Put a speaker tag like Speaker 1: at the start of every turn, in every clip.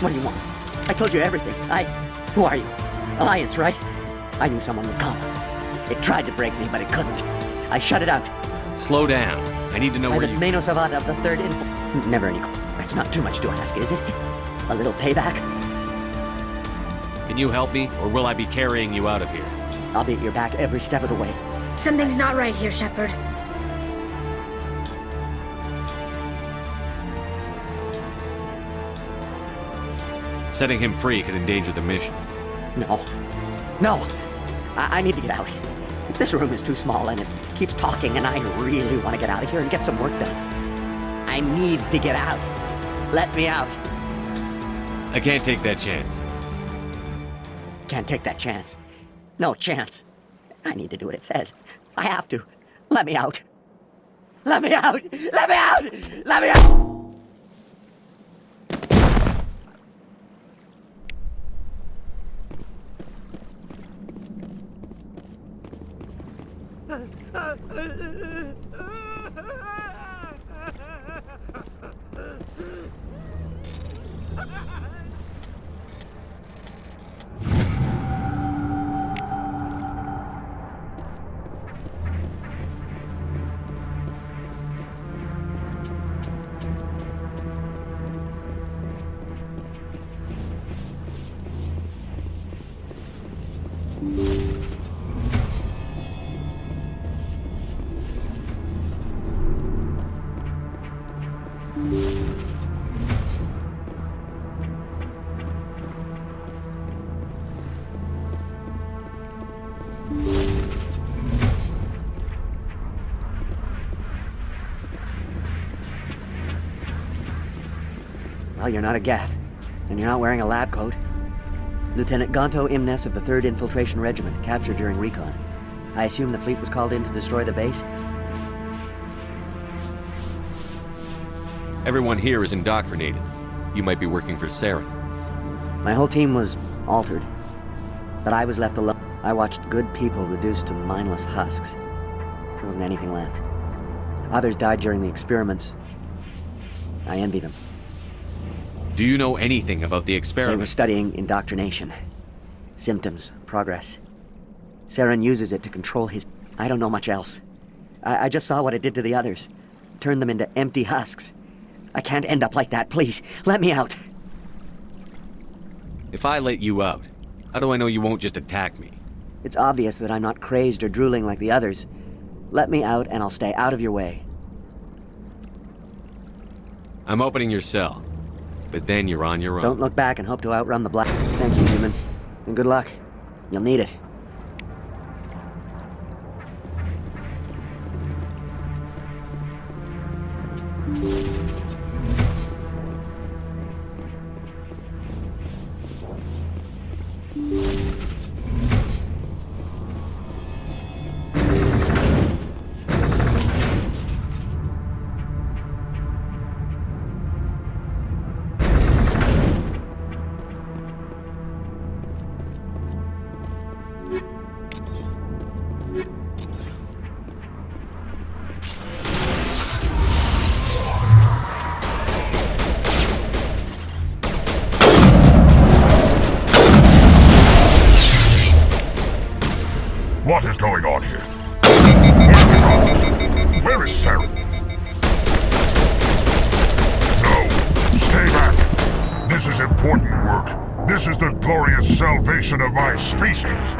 Speaker 1: What do you want? I told you everything. Who are you? Alliance, right? I knew someone would come. It tried to break me, but it couldn't. I shut it out.
Speaker 2: Slow down. I need to know where you...
Speaker 1: Private Mano Savat of the 3rd Info... Never any... That's not too much to ask, is it? A little payback?
Speaker 2: Can you help me, or will I be carrying you out of here?
Speaker 1: I'll be at your back every step of the way.
Speaker 3: Something's not right here, Shepard.
Speaker 2: Setting him free could endanger the mission.
Speaker 1: No. No! I need to get out. This room is too small and it keeps talking and I really want to get out of here and get some work done. I need to get out. Let me out.
Speaker 2: I can't take that chance.
Speaker 1: Can't take that chance. No chance. I need to do what it says. I have to. Let me out. Let me out! Let me out! Let me out! Well, you're not a Gath, and you're not wearing a lab coat. Lieutenant Gonto Imnes of the 3rd Infiltration Regiment, captured during recon. I assume the fleet was called in to destroy the base?
Speaker 2: Everyone here is indoctrinated. You might be working for Saren.
Speaker 1: My whole team was altered, but I was left alone. I watched good people reduced to mindless husks. There wasn't anything left. Others died during the experiments. I envy them.
Speaker 2: Do you know anything about the
Speaker 1: They were
Speaker 2: experiment?
Speaker 1: studying indoctrination. Symptoms, progress. Saren uses it to control his... I don't know much else. I just saw what it did to the others. Turned them into empty husks. I can't end up like that, please. Let me out.
Speaker 2: If I let you out, how do I know you won't just attack me?
Speaker 1: It's obvious that I'm not crazed or drooling like the others. Let me out and I'll stay out of your way.
Speaker 2: I'm opening your cell, but then you're on your own.
Speaker 1: Don't look back and hope to outrun the black. Thank you, human. And good luck. You'll need it.
Speaker 4: What is going on here? Where is Saren? No, stay back. This is important work. This is the glorious salvation of my species.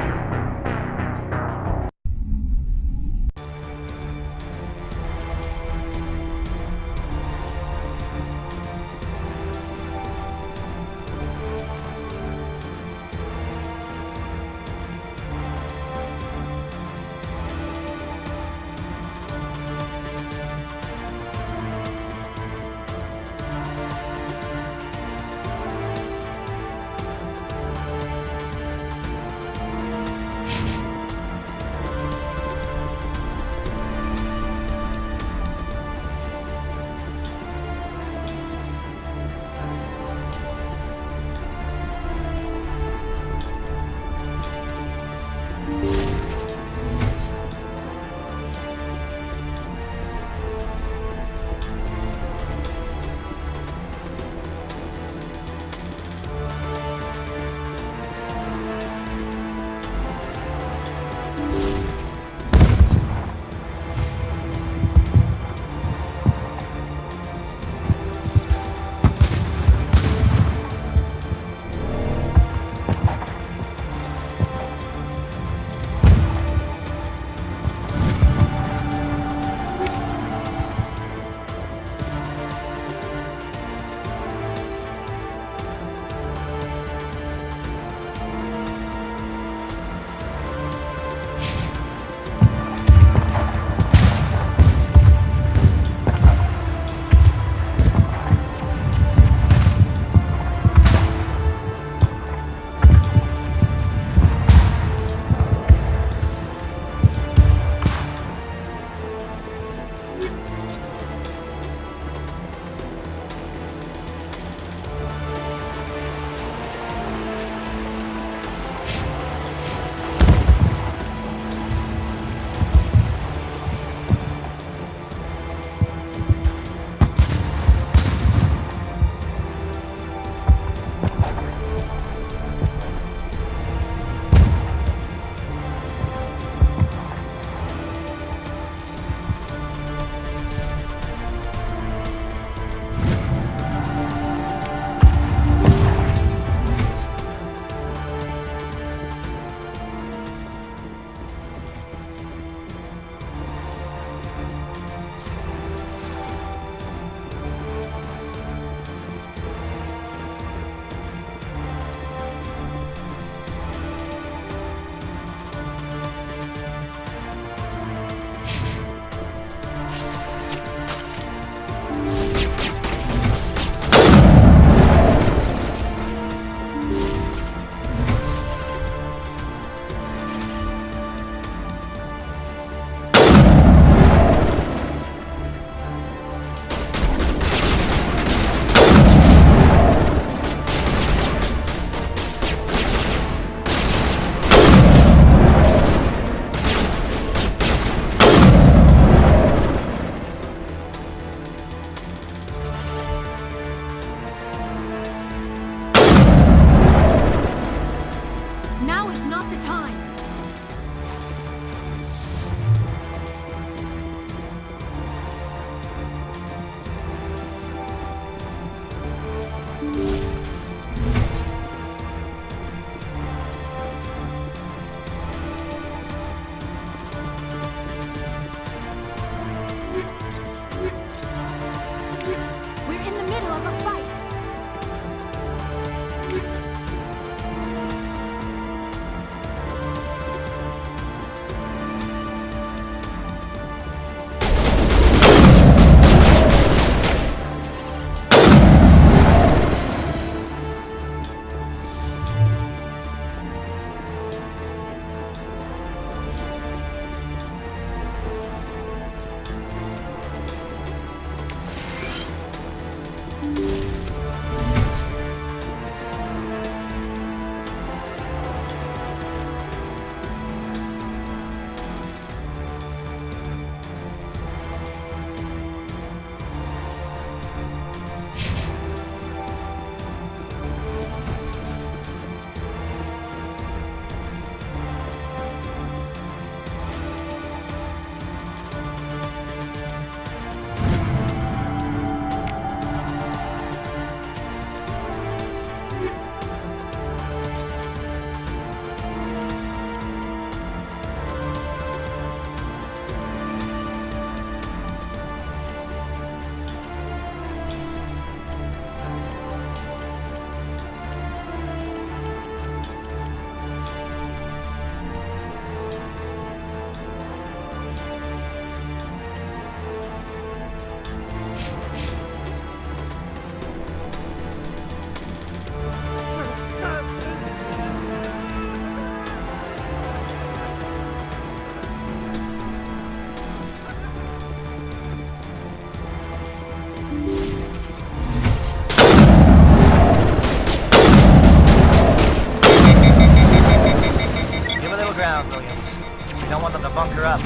Speaker 5: bunker up.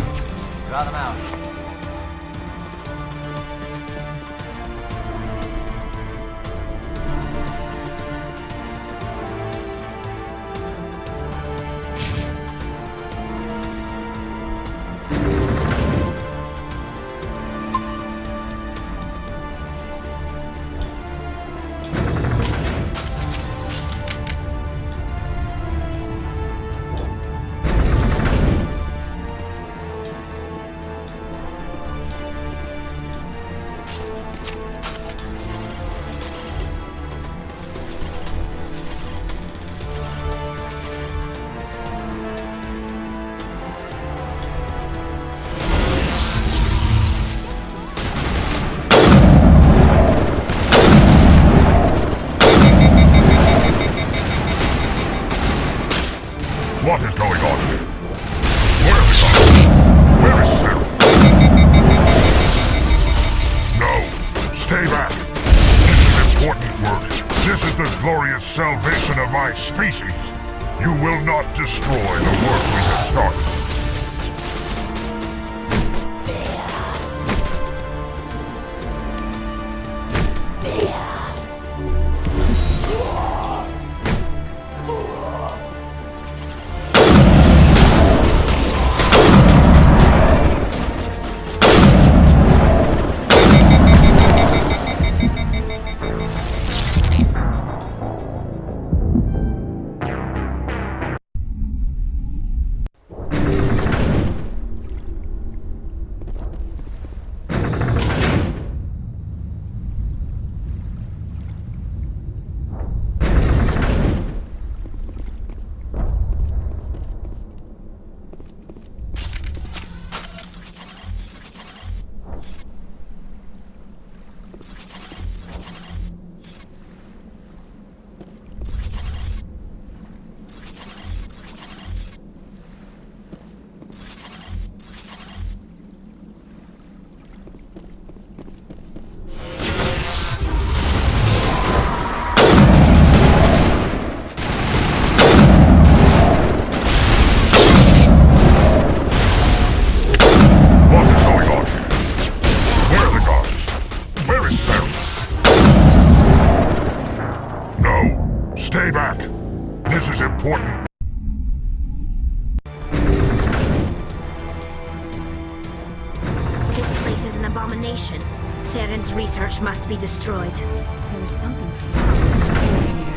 Speaker 5: Draw them out.
Speaker 4: What is going on here? Where is Sarah? Where is Sarah? No! Stay back! This is important work. This is the glorious salvation of my species. You will not destroy the work we have started. Stay back! This is important.
Speaker 3: This place is an abomination. Saren's research must be destroyed.
Speaker 6: There is something foul in the air here.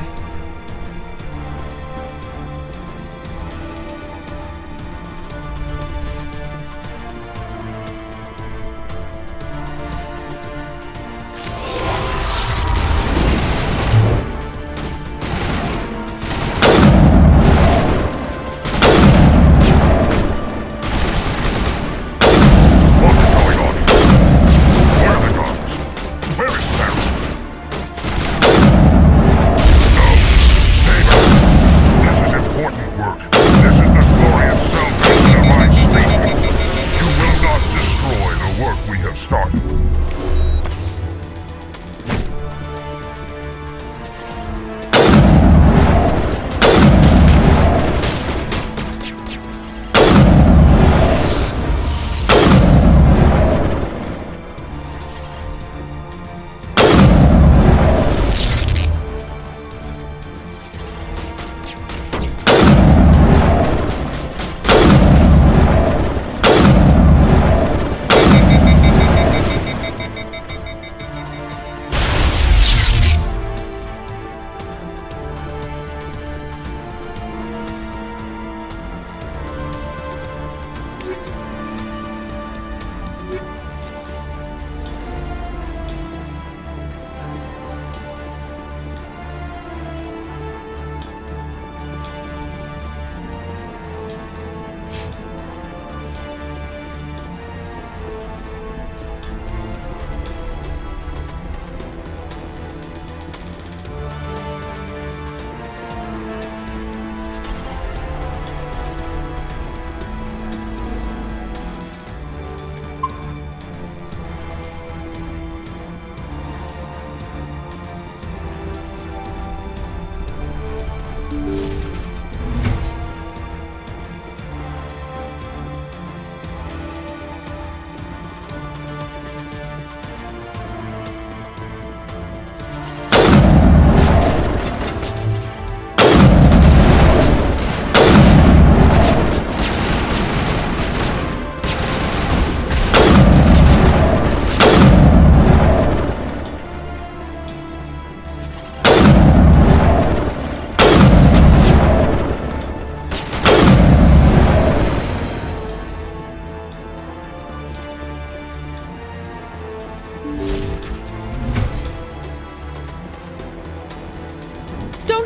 Speaker 4: Where are the guards? Where is Sarah?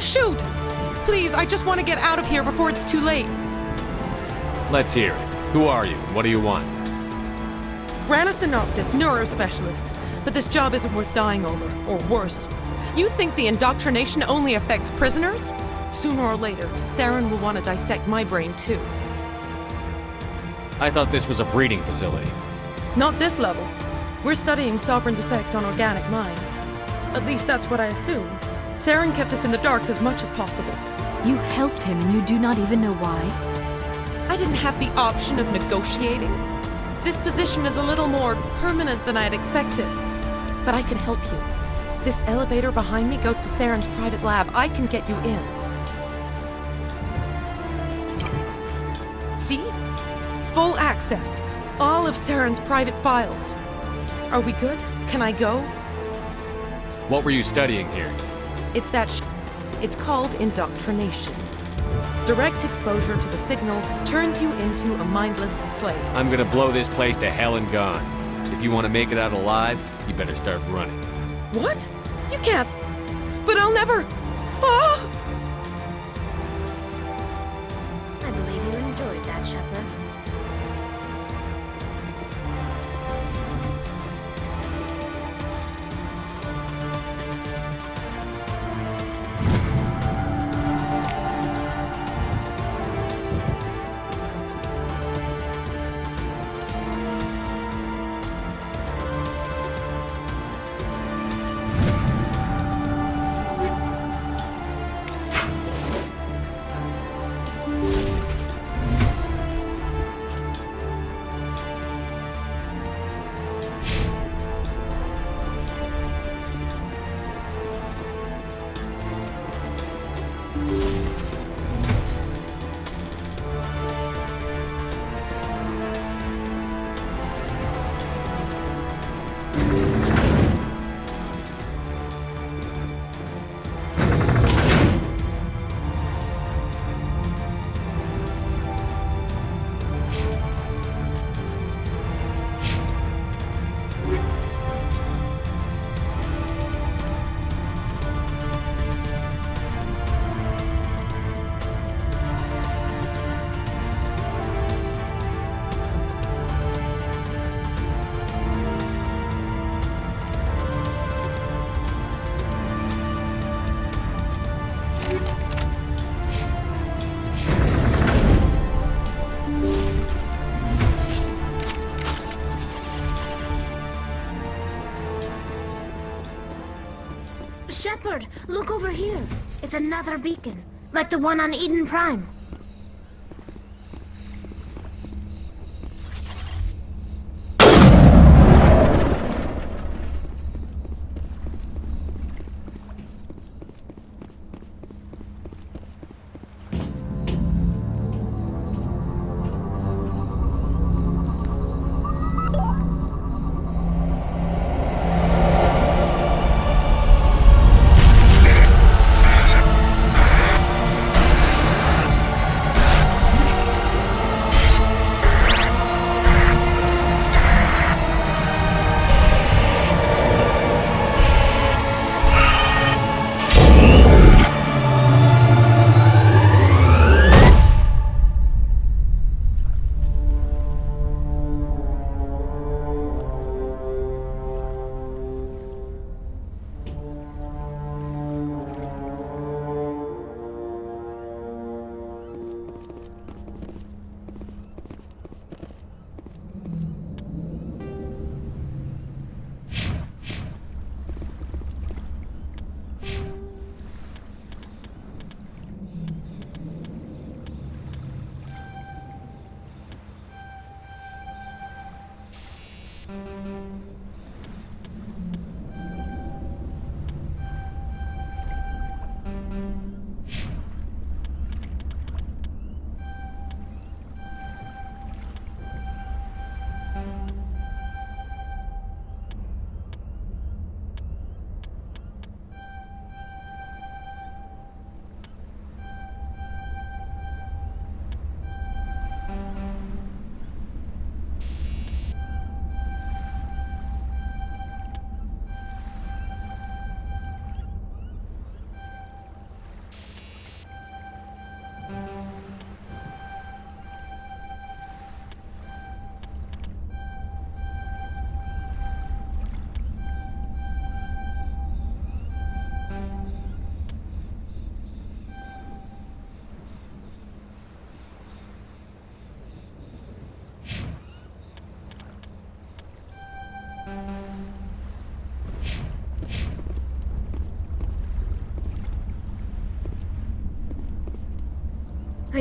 Speaker 7: Don't shoot! Please, I just want to get out of here before it's too late.
Speaker 2: Let's hear it. Who are you? What do you want?
Speaker 7: Ranathan Noctis, neurospecialist. But this job isn't worth dying over, or worse. You think the indoctrination only affects prisoners? Sooner or later, Saren will want to dissect my brain too.
Speaker 2: I thought this was a breeding facility.
Speaker 7: Not this level. We're studying Sovereign's effect on organic minds. At least that's what I assumed. Saren kept us in the dark as much as possible.
Speaker 6: You helped him and you do not even know why?
Speaker 7: I didn't have the option of negotiating. This position is a little more permanent than I had expected. But I can help you. This elevator behind me goes to Saren's private lab. I can get you in. See? Full access. All of Saren's private files. Are we good? Can I go?
Speaker 2: What were you studying here?
Speaker 7: It's that It's called indoctrination. Direct exposure to the signal turns you into a mindless slave.
Speaker 2: I'm gonna blow this place to hell and gone. If you want to make it out alive, you better start running.
Speaker 7: What? You can't. But I'll never. Ah!
Speaker 3: I believe you enjoyed that, Shepard. Shepard, look over here. It's another beacon, like the one on Eden Prime.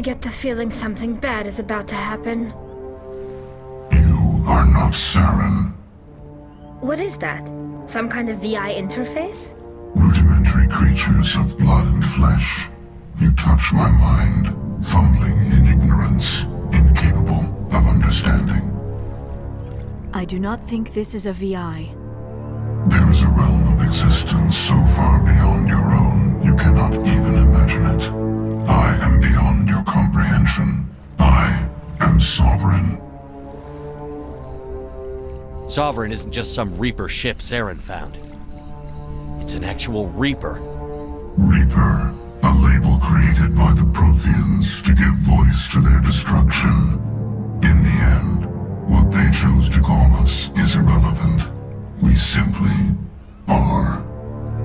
Speaker 3: I get the feeling something bad is about to happen.
Speaker 4: You are not Saren.
Speaker 3: What is that? Some kind of VI interface?
Speaker 4: Rudimentary creatures of blood and flesh. You touch my mind, fumbling in ignorance, incapable of understanding.
Speaker 6: I do not think this is a VI.
Speaker 4: There is a realm of existence so far beyond your own, you cannot even imagine it. I am beyond your comprehension. I am Sovereign.
Speaker 2: Sovereign isn't just some Reaper ship Saren found. It's an actual Reaper.
Speaker 4: Reaper, a label created by the Protheans to give voice to their destruction. In the end, what they chose to call us is irrelevant. We simply are.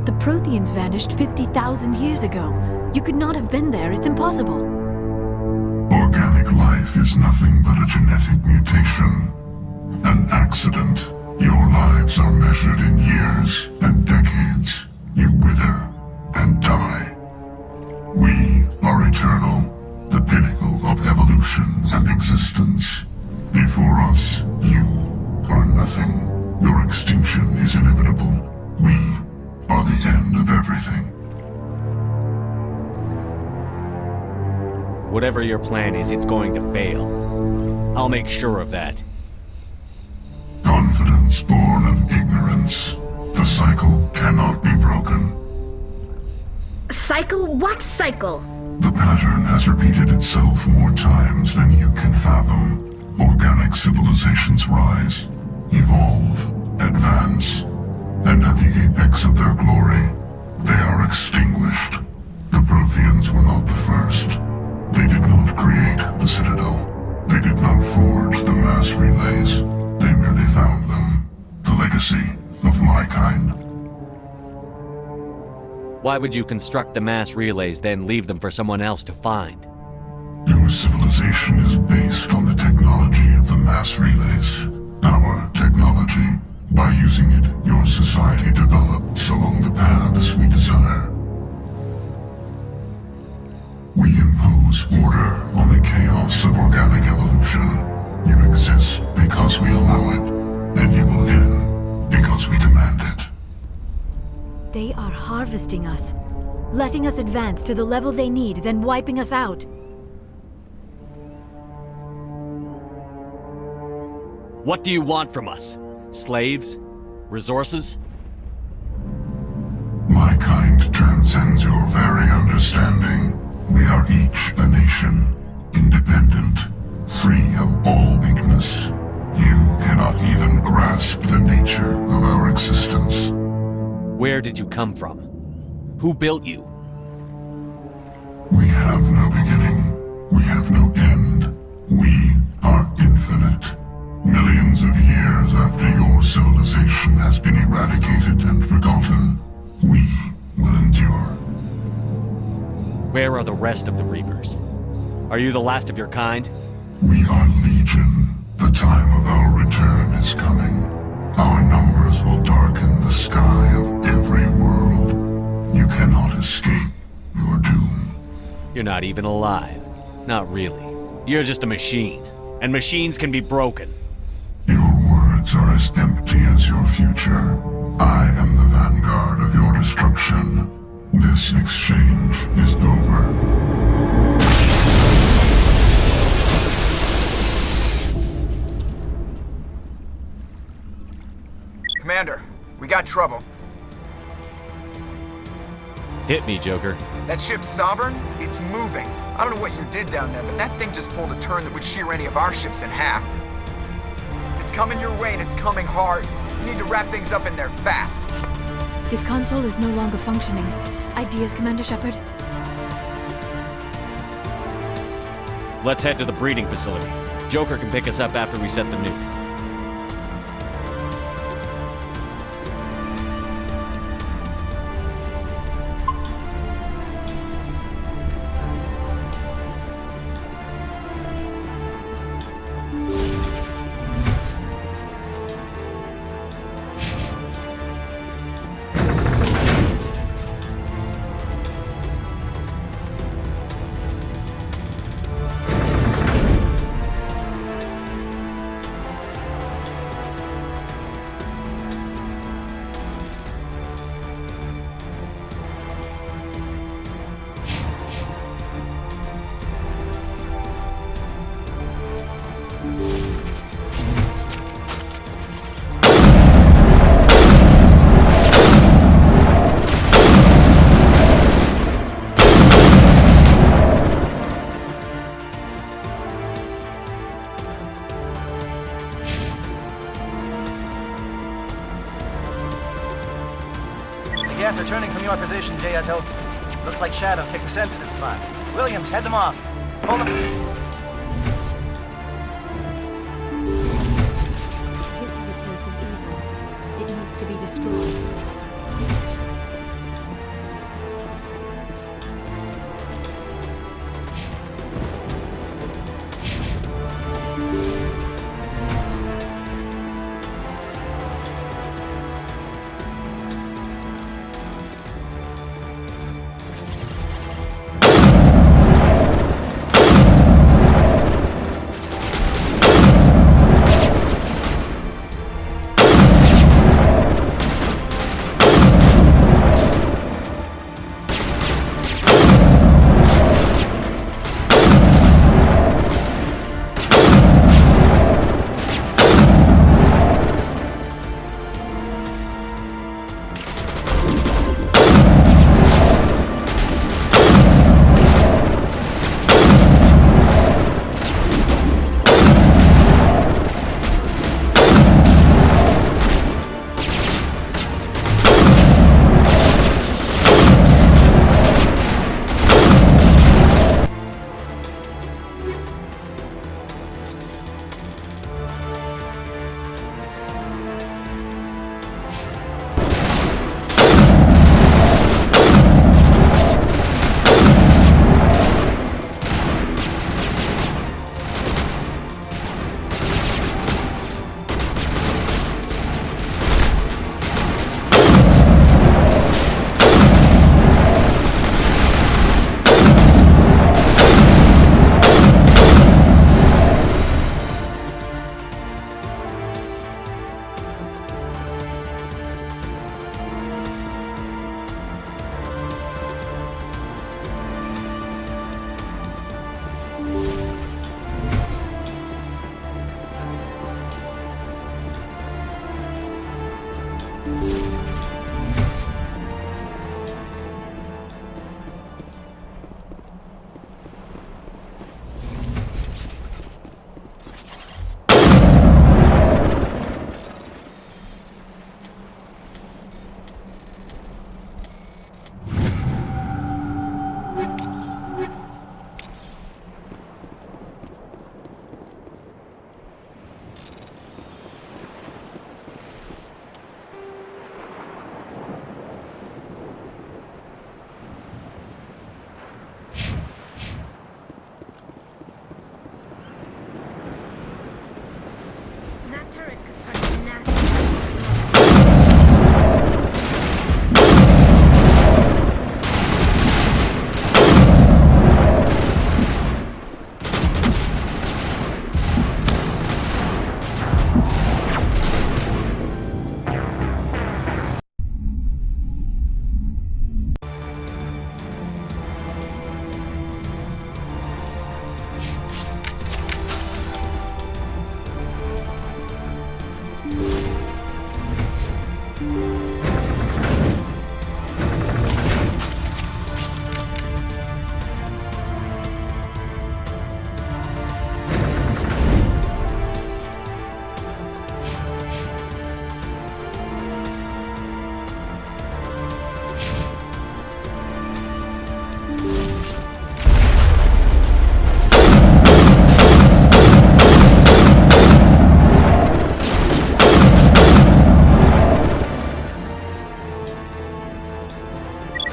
Speaker 6: The Protheans vanished 50,000 years ago. You could not have been there. It's impossible.
Speaker 4: Organic life is nothing but a genetic mutation. An accident. Your lives are measured in years and decades. You wither and die. We are eternal, the pinnacle of evolution and existence. Before us, you are nothing. Your extinction is inevitable. We are the end of everything.
Speaker 2: Whatever your plan is, it's going to fail. I'll make sure of that.
Speaker 4: Confidence born of ignorance. The cycle cannot be broken.
Speaker 3: Cycle? What cycle?
Speaker 4: The pattern has repeated itself more times than you can fathom. Organic civilizations rise, evolve, advance, and at the apex of their glory, they are extinguished. The Protheans were not the first. They did not create the Citadel. They did not forge the mass relays. They merely found them. The legacy of my kind.
Speaker 2: Why would you construct the mass relays, then leave them for someone else to find?
Speaker 4: Your civilization is based on the technology of the mass relays. Our technology. By using it, your society develops along the paths we desire. We impose order on the chaos of organic evolution. You exist because we allow it, and you will end because we demand it.
Speaker 6: They are harvesting us, letting us advance to the level they need, then wiping us out.
Speaker 2: What do you want from us? Slaves? Resources?
Speaker 4: My kind transcends your very understanding. We are each a nation, independent, free of all weakness. You cannot even grasp the nature of our existence.
Speaker 2: Where did you come from? Who built you?
Speaker 4: We have no beginning. We have no end. We are infinite. Millions of years after your civilization has been eradicated and forgotten, we will endure.
Speaker 2: Where are the rest of the Reapers? Are you the last of your kind?
Speaker 4: We are Legion. The time of our return is coming. Our numbers will darken the sky of every world. You cannot escape your doom.
Speaker 2: You're not even alive. Not really. You're just a machine. And machines can be broken.
Speaker 4: Your words are as empty as your future. I am the vanguard of your destruction. This exchange is over.
Speaker 5: Commander, we got trouble.
Speaker 2: Hit me, Joker.
Speaker 5: That ship's Sovereign? It's moving. I don't know what you did down there, but that thing just pulled a turn that would shear any of our ships in half. It's coming your way and it's coming hard. You need to wrap things up in there fast.
Speaker 6: This console is no longer functioning. Ideas, Commander Shepard?
Speaker 2: Let's head to the breeding facility. Joker can pick us up after we set the nuke.
Speaker 8: Geth returning from your position, Jayato. Looks like Shadow picked a sensitive spot. Williams, head them off. Hold them.
Speaker 6: This is a place of evil. It needs to be destroyed.
Speaker 3: That turret could punch a nasty.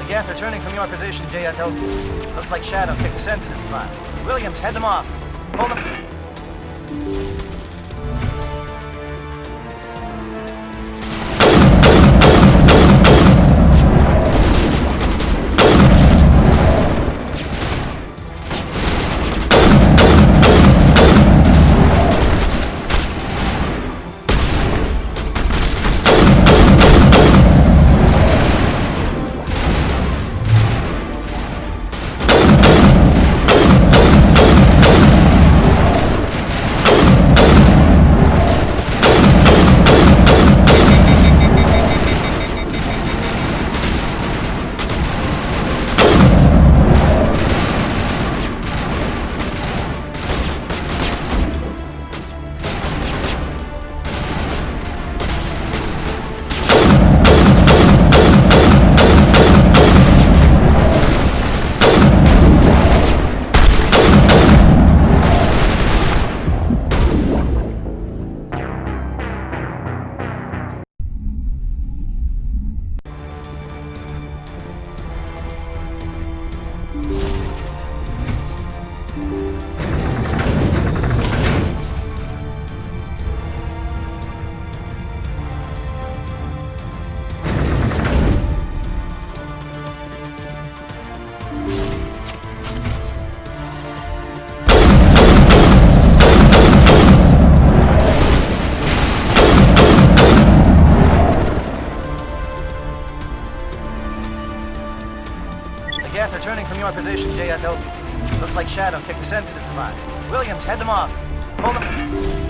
Speaker 8: Geth returning from your position, Jayato. Looks like Shadow picked a sensitive spot. Williams, head them off. Hold them. your position, JTOB. Looks like Shadow picked a sensitive spot. Williams, head them off. Hold them.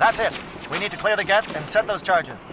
Speaker 8: That's it. We need to clear the gate and set those charges.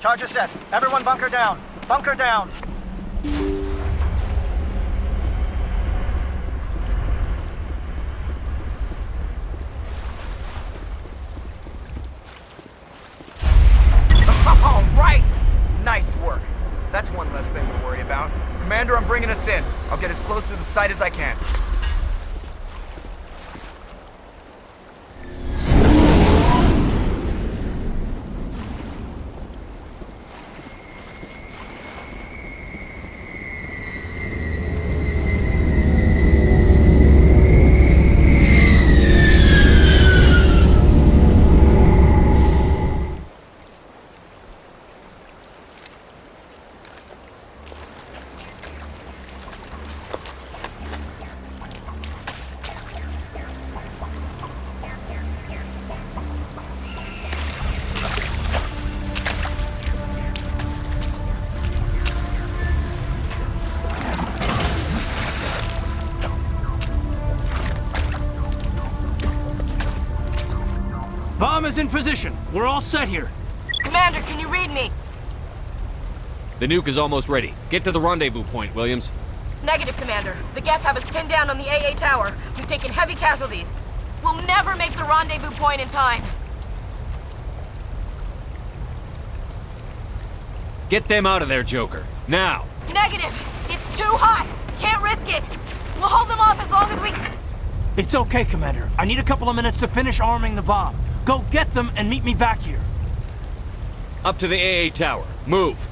Speaker 8: Charges set. Everyone bunker down. Bunker down.
Speaker 5: All right! Nice work. That's one less thing to worry about. Commander, I'm bringing us in. I'll get as close to the site as I can.
Speaker 9: Bomb is in position. We're all set here.
Speaker 10: Commander, can you read me?
Speaker 2: The nuke is almost ready. Get to the rendezvous point, Williams.
Speaker 10: Negative, Commander. The Geth have us pinned down on the AA tower. We've taken heavy casualties. We'll never make the rendezvous point in time.
Speaker 2: Get them out of there, Joker. Now!
Speaker 10: Negative! It's too hot! Can't risk it! We'll hold them off as long as we...
Speaker 9: It's okay, Commander. I need a couple of minutes to finish arming the bomb. Go get them and meet me back here.
Speaker 2: Up to the AA tower. Move!